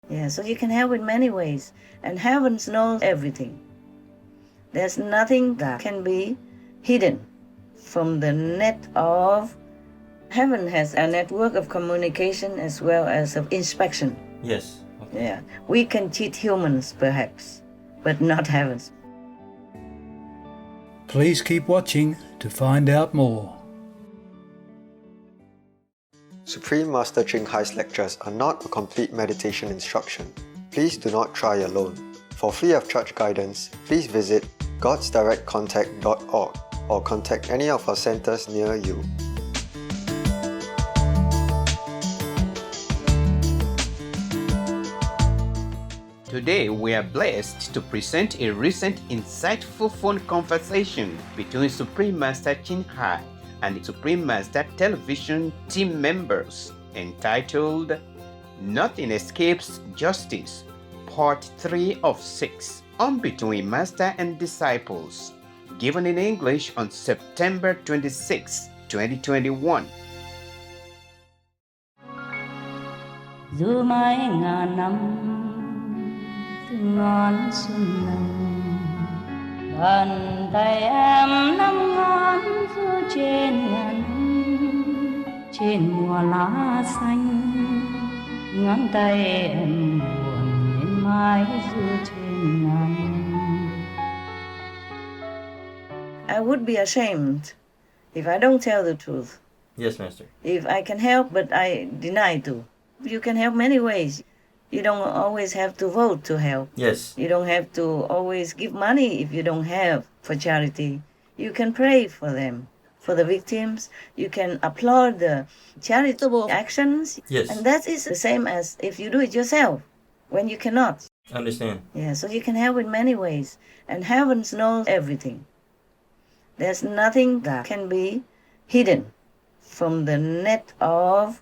Yeah, so you can help in many ways. And heaven knows everything. There's nothing that can be hidden from the net of... Heaven has a network of communication as well as of inspection. Yes. Okay. Yeah, we can cheat humans perhaps, but not heaven. Please keep watching to find out more. Supreme Master Ching Hai's lectures are not a complete meditation instruction. Please do not try alone. For free of charge guidance, please visit godsdirectcontact.org or contact any of our centers near you. Today, we are blessed to present a recent insightful phone conversation between Supreme Master Ching Hai and Supreme Master Television team members entitled Nothing Escapes Justice, Part 3 of 6, on Between Master and Disciples, given in English on September 26, 2021. Dù mãi ngàn năm từng ngón xuân nồng, bàn tay em nắm ngón giữa trên ngàn năm, trên mùa lá xanh, ngón tay em buồn nên mãi giữa trên ngàn năm. I would be ashamed if I don't tell the truth. Yes, Master. If I can help, but I deny to. You can help many ways. You don't always have to vote to help. Yes. You don't have to always give money if you don't have for charity. You can pray for them, for the victims. You can applaud the charitable actions. Yes. And that is the same as if you do it yourself, when you cannot. Understand. Yeah, so you can help in many ways. And heaven knows everything. There's nothing that can be hidden from the net of...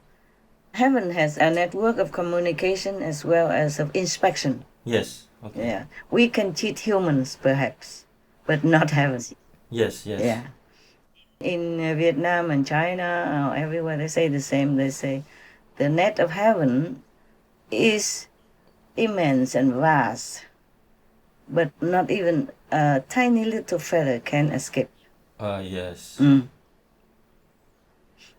Heaven has a network of communication as well as of inspection. Yes. Okay. Yeah, we can cheat humans perhaps, but not heaven. Yes, yes. Yeah. In Vietnam and China, everywhere they say the same. They say the net of heaven is immense and vast, but not even a tiny little feather can escape. Yes.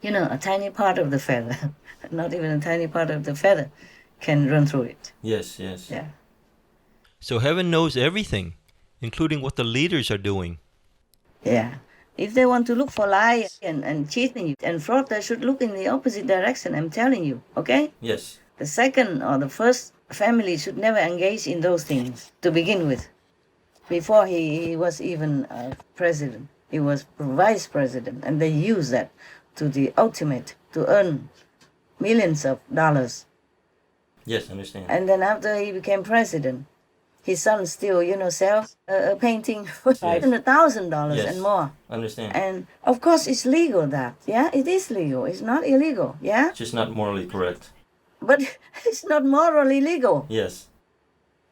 You know, a tiny part of the feather, not even a tiny part of the feather can run through it. Yes, yes. Yeah. So heaven knows everything, including what the leaders are doing. Yeah. If they want to look for lies and cheating and fraud, they should look in the opposite direction, I'm telling you, okay? Yes. The second or the first family should never engage in those things to begin with. Before he was even president, he was vice president, and they used that to the ultimate, to earn millions of dollars. Yes, understand. And then after he became president, his son still, sells a painting for $500,000 Yes. and more. Understand. And of course it's legal that, yeah, it is legal. It's not illegal, yeah? Just not morally correct. But it's not morally legal. Yes.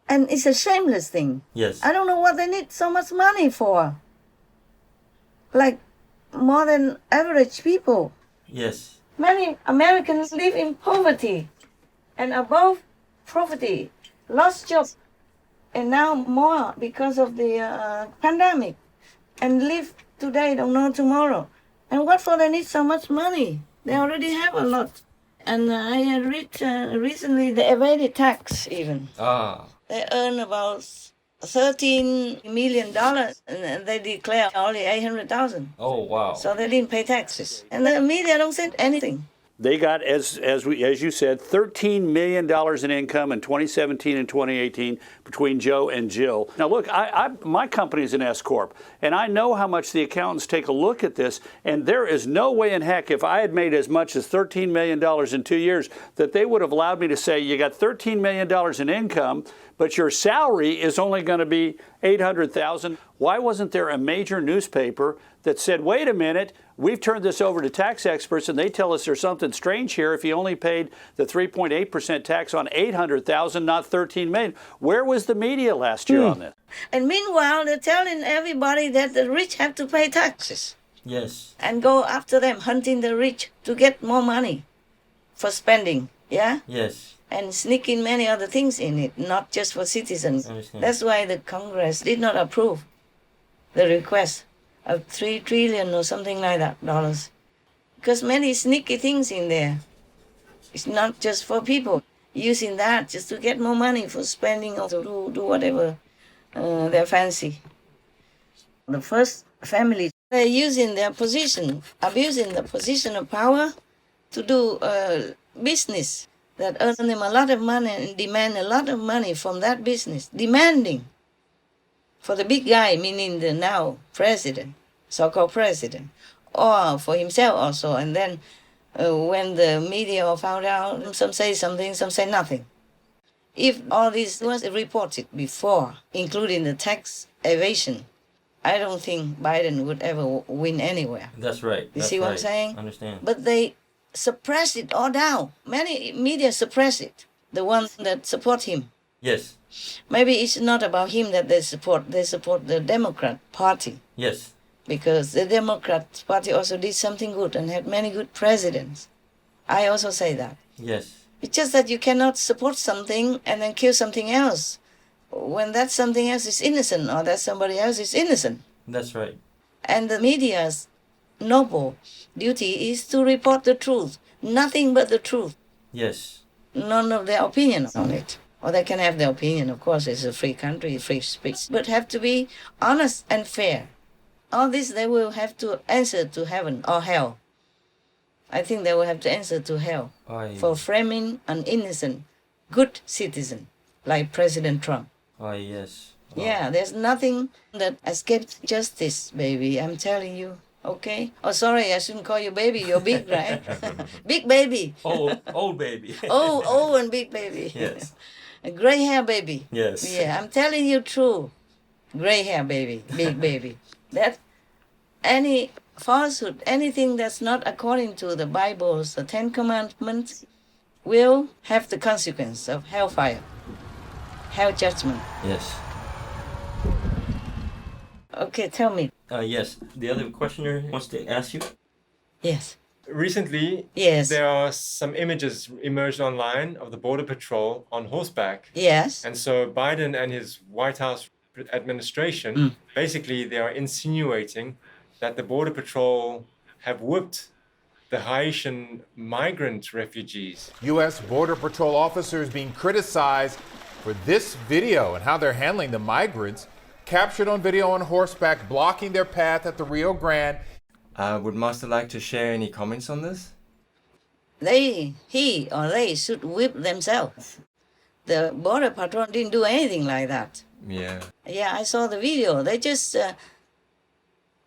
And it's a shameless thing. Yes. I don't know what they need so much money for. Like more than average people. Yes. Many Americans live in poverty and above poverty, lost jobs, and now more because of the pandemic, and live today, don't know tomorrow. And what for they need so much money? They already have a lot. And I had read recently they evaded tax even. They earn about $13 million and they declare only $800,000. Oh, wow. So they didn't pay taxes. And the media don't say anything. They got, as you said, $13 million in income in 2017 and 2018 between Joe and Jill. Now, look, my company is an S Corp, and I know how much the accountants take a look at this, and there is no way in heck, if I had made as much as $13 million in 2 years, that they would have allowed me to say, you got $13 million in income, but your salary is only going to be $800,000. Why wasn't there a major newspaper that said, wait a minute, we've turned this over to tax experts and they tell us there's something strange here if he only paid the 3.8% tax on $800,000, not $13 million. Where was the media last year on this? And meanwhile, they're telling everybody that the rich have to pay taxes. Yes. And go after them, hunting the rich to get more money for spending, yeah? Yes. and sneak in many other things in it, not just for citizens. That's why the Congress did not approve the request of $3 trillion or something like that dollars. Because many sneaky things in there. It's not just for people using that just to get more money for spending or to do whatever they fancy. The first family, they're using their position, abusing the position of power to do business that earns them a lot of money and demand a lot of money from that business, demanding for the big guy, meaning the now president, so-called president, or for himself also. And then when the media found out, some say something, some say nothing. If all this was reported before, including the tax evasion, I don't think Biden would ever win anywhere. That's right. You see what I'm saying? Understand. But they suppress it all down. Many media suppress it, the ones that support him. Yes. Maybe it's not about him that they support the Democrat Party. Yes. Because the Democrat Party also did something good and had many good presidents. I also say that. Yes. It's just that you cannot support something and then kill something else when that something else is innocent or that somebody else is innocent. That's right. And the media's noble duty is to report the truth. Nothing but the truth. Yes. None of their opinion on it. Or they can have their opinion, of course, it's a free country, free speech. But have to be honest and fair. All this they will have to answer to heaven or hell. I think they will have to answer to hell for framing an innocent, good citizen like President Trump. Yes. Yeah, there's nothing that escapes justice, baby. I'm telling you. Okay? Oh, sorry, I shouldn't call you baby. You're big, right? Big baby. Old baby. old and big baby. Yes. A gray hair baby. Yes. Yeah, I'm telling you true. Gray hair baby, big baby. That any falsehood, anything that's not according to the Bible's the Ten Commandments will have the consequence of hellfire, hell judgment. Yes. Okay, tell me. Yes. The other questioner wants to ask you. Yes. Recently, Yes. there are some images emerged online of the Border Patrol on horseback. Yes. And so Biden and his White House administration, basically they are insinuating that the Border Patrol have whipped the Haitian migrant refugees. U.S. Border Patrol officers being criticized for this video and how they're handling the migrants captured on video on horseback blocking their path at the Rio Grande. Would Master like to share any comments on this? He or they should whip themselves. The Border Patrol didn't do anything like that. Yeah. Yeah, I saw the video. They just,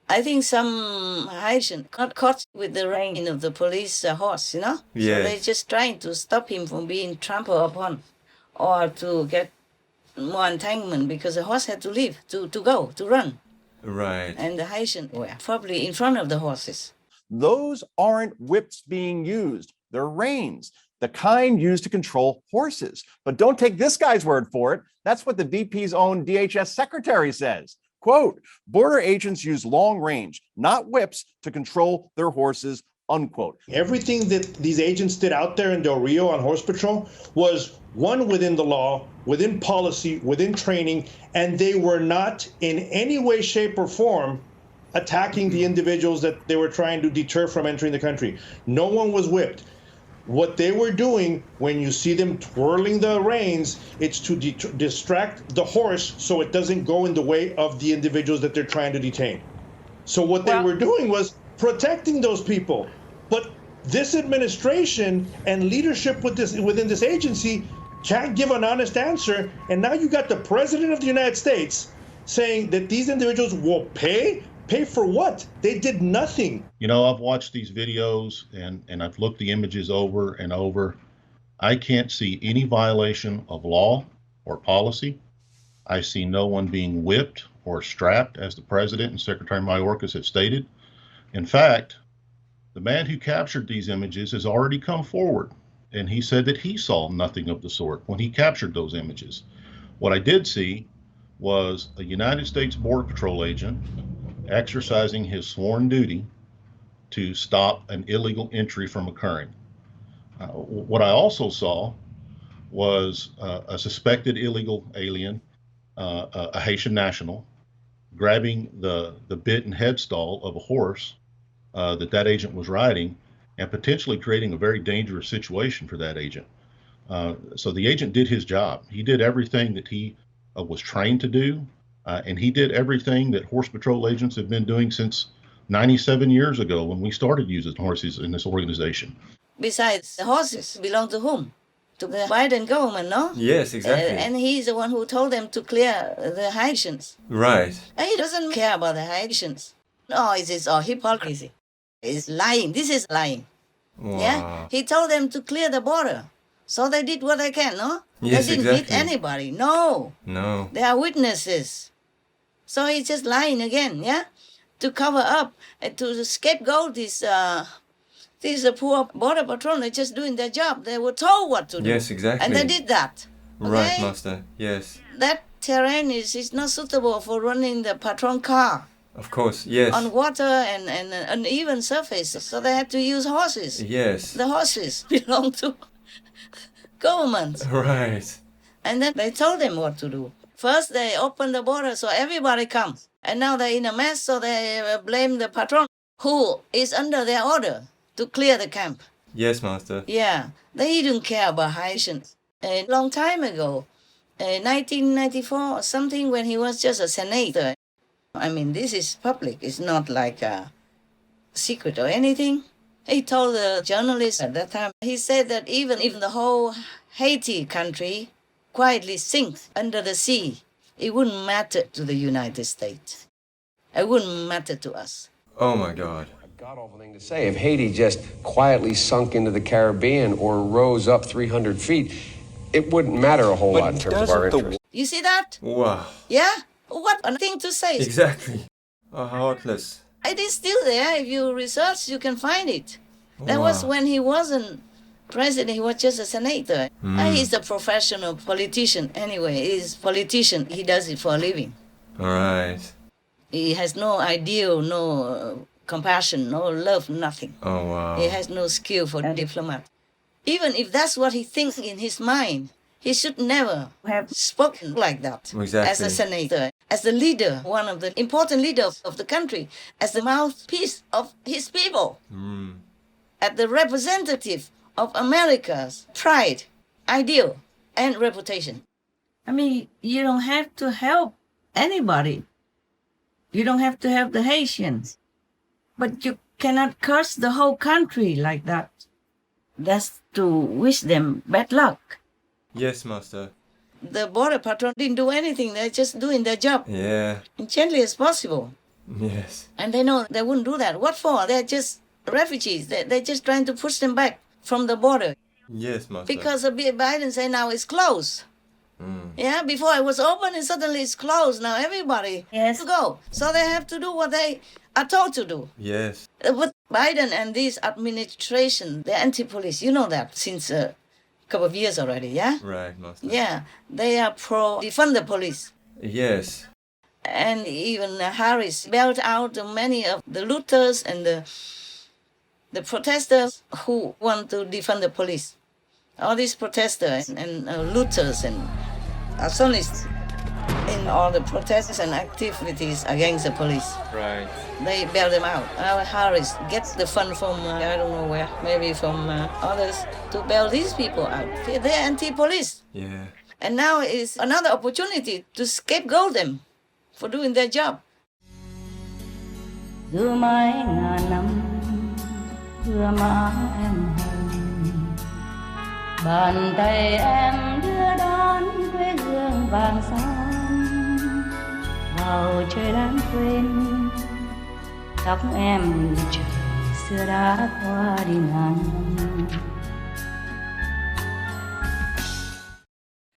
I think some Haitian got caught with the rein of the police horse, you know? Yeah. So they're just trying to stop him from being trampled upon or to get more entanglement because the horse had to leave, to run. Right. And the Haitian were probably in front of the horses. Those aren't whips being used. They're reins, the kind used to control horses. But don't take this guy's word for it. That's what the VP's own DHS secretary says. Quote, border agents use long range, not whips, to control their horses, unquote. Everything that these agents did out there in Del Rio on horse patrol was one within the law, within policy, within training, and they were not in any way, shape, or form attacking the individuals that they were trying to deter from entering the country. No one was whipped. What they were doing, when you see them twirling the reins, it's to distract the horse so it doesn't go in the way of the individuals that they're trying to detain. So what they were doing was protecting those people. But this administration and leadership within this agency can't give an honest answer. And now you got the president of the United States saying that these individuals will pay? Pay for what? They did nothing. You know, I've watched these videos and I've looked the images over and over. I can't see any violation of law or policy. I see no one being whipped or strapped, as the president and Secretary Mayorkas have stated. In fact, the man who captured these images has already come forward, and he said that he saw nothing of the sort when he captured those images. What I did see was a United States Border Patrol agent exercising his sworn duty to stop an illegal entry from occurring. What I also saw was a suspected illegal alien, a Haitian national, grabbing the bit and headstall of a horse that agent was riding, and potentially creating a very dangerous situation for that agent. So the agent did his job. He did everything that he was trained to do, and he did everything that Horse Patrol agents have been doing since 97 years ago when we started using horses in this organization. Besides, the horses belong to whom? To the Biden government, no? Yes, exactly. And he's the one who told them to clear the Haitians. Right. And he doesn't care about the Haitians. No, it's all hypocrisy. It's lying. This is lying. Wow. Yeah? He told them to clear the border. So they did what they can, no? Yes, they didn't exactly. hit anybody. No. No. They are witnesses. So he's just lying again, yeah? To cover up, and to scapegoat these poor border patrol. They're just doing their job. They were told what to do. Yes, exactly. And they did that. Okay? Right, Master. Yes. That terrain is not suitable for running the patrol car. Of course, yes. On water and uneven surface. So they had to use horses. Yes. The horses belong to government. Right. And then they told them what to do. First, they opened the border so everybody comes. And now they're in a mess, so they blame the patron, who is under their order to clear the camp. Yes, Master. Yeah, they didn't care about Haitians. A long time ago, 1994 or something, when he was just a senator. I mean, this is public. It's not like a secret or anything. He told the journalist at that time, he said that even if the whole Haiti country quietly sinks under the sea, it wouldn't matter to the United States. It wouldn't matter to us. Oh my God. God-awful thing to say. If Haiti just quietly sunk into the Caribbean or rose up 300 feet, it wouldn't matter a whole lot in terms of our interest. You see that? Wow. Yeah? What a thing to say. Exactly. Heartless. It is still there. If you research, you can find it. That was when he wasn't president. He was just a senator. He's a professional politician. Anyway, he's a politician. He does it for a living. All right. He has no ideal, no compassion, no love, nothing. Oh, wow. He has no skill for a diplomat. Even if that's what he thinks in his mind, he should never have spoken like that. Exactly. As a senator, as the leader, one of the important leaders of the country, as the mouthpiece of his people, as the representative of America's pride, ideal, and reputation. I mean, you don't have to help anybody. You don't have to help the Haitians. But you cannot curse the whole country like that. That's to wish them bad luck. Yes, Master. The border patrol didn't do anything. They're just doing their job. Yeah. As gently as possible. Yes. And they know they wouldn't do that. What for? They're just refugees. They're just trying to push them back from the border. Yes, Master. Because Biden said now it's closed. Yeah, before it was open and suddenly it's closed. Now everybody has to go. So they have to do what they are told to do. Yes. But Biden and this administration, they're anti-police. You know that since a couple of years already, yeah? Right, Master. Yeah, they are pro-defund the police. Yes. And even Harris bailed out many of the looters and the protesters who want to defund the police. All these protesters and looters and arsonists in all the protests and activities against the police. Right. They bail them out. Harris gets the fund from, I don't know where, maybe from others, to bail these people out. They're anti-police. Yeah. And now is another opportunity to scapegoat them for doing their job. Dù mãi ngàn năm đưa má em bàn tay em đưa đón quê hương vàng son vào trời lãng quên tóc em trời xưa đã qua đi ngàn năm